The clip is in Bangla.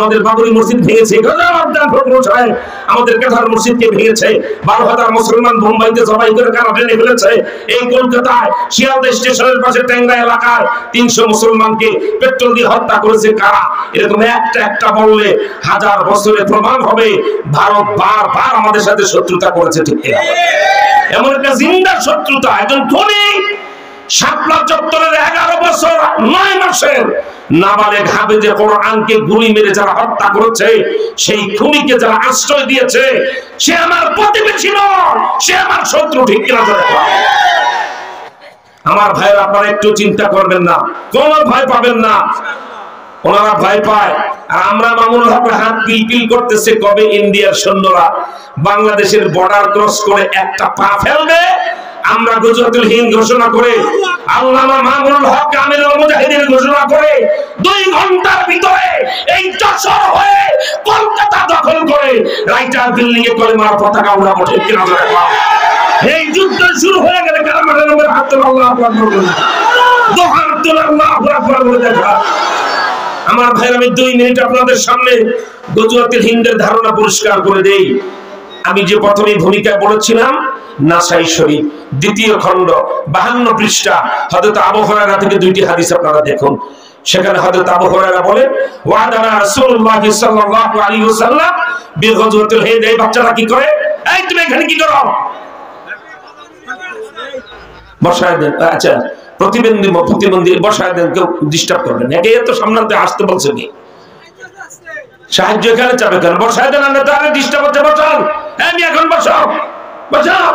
আমাদের বাবরি মসজিদ ভেঙেছে, আমাদের কাঁঠাল মসজিদকে ভেঙেছে, 12,000 মুসলমান বোম্বাইতে জবাই করে কারা টেনে ফেলেছে। এই কলকাতায় শিয়ালদা স্টেশনের পাশে ট্যাংরা এলাকায় 300 মুসলমানকে পেট্রোল দিয়ে হত্যা করেছে কারা? এরকম একটা বললে 1000 বছরে প্রমাণ হবে ভারত বারবার আমাদের সাথে শত্রুতা করেছে, ঠিক কিনা? এমন একটা জিন্দা শত্রুতা। একজন ধনী শাপলা চত্বরের 11 বছর 9 মাসের নাবালেগ হাফেজে কোরআনকে গুলি মেরে যারা হত্যা করেছে, সেই খুনিকে যারা আশ্রয় দিয়েছে, সে আমার প্রতিবেশী নয়, সে আমার শত্রু, ঠিক কিনা? আমার ভাইয়ের, আপনারা একটু চিন্তা করবেন না, কোনো ভয় পাবেন না। ওনারা ভয় পায় আর আমরা মামুনুল হকের হাত পিলপিল করতেছে কবে ইন্ডিয়ার সৈন্যরা বাংলাদেশের বর্ডার ক্রস করে একটা পা ফেলবে। আমরা গুজরাতুল হিন্দ ঘোষণা করে, আল্লামা মামুনুল হক আমিরুল মুজাহিদিন ঘোষণা করে 2 ঘন্টার ভিতরে এই যশোর হয়ে কলকাতা দখল করে রাইটার বিল্ডিং এ কলেমার পতাকা উড়াবো, ঠিক কিনা? এই যুদ্ধ শুরু হয়ে গেলে কালামাটের নম্বর হাত তোলা, আল্লাহু আকবার বলুন, দুহাত তোলা, আল্লাহু আকবার বলে দেখা। আমার ভাই, আমি 2 মিনিট আপনাদের সামনে গুজরাতুল হিন্দের ধারণা পরিষ্কার করে দেই। আমি যে প্রথমে ভূমিকা বলেছিলাম, নাসাই শরীফ 2য় খণ্ড 52 পৃষ্ঠা, হযরত আবু হুরায়রা থেকে 2টি হাদিস আপনারা দেখুন। সেখানে হযরত আবু হুরায়রা বলেন, ওয়াদানা রাসূলুল্লাহ সাল্লাল্লাহু আলাইহি ওয়াসাল্লাম বিগজওয়াতিল হিন্দ। এই বাচ্চারা কি করে? এই তুমি এখানে কি করো? বসায় দেন। আচ্ছা, প্রতিবন্ধী বসায় দেন, কেউ ডিস্টার্ব করবেন না। একে তো সামনে আসতে বলছে কি সাহায্য এখানে চাবে কেন? বসায় দেন, না তাহলে ডিস্টার্ব হচ্ছে। বসান, আমি এখন বসাও, বসাও।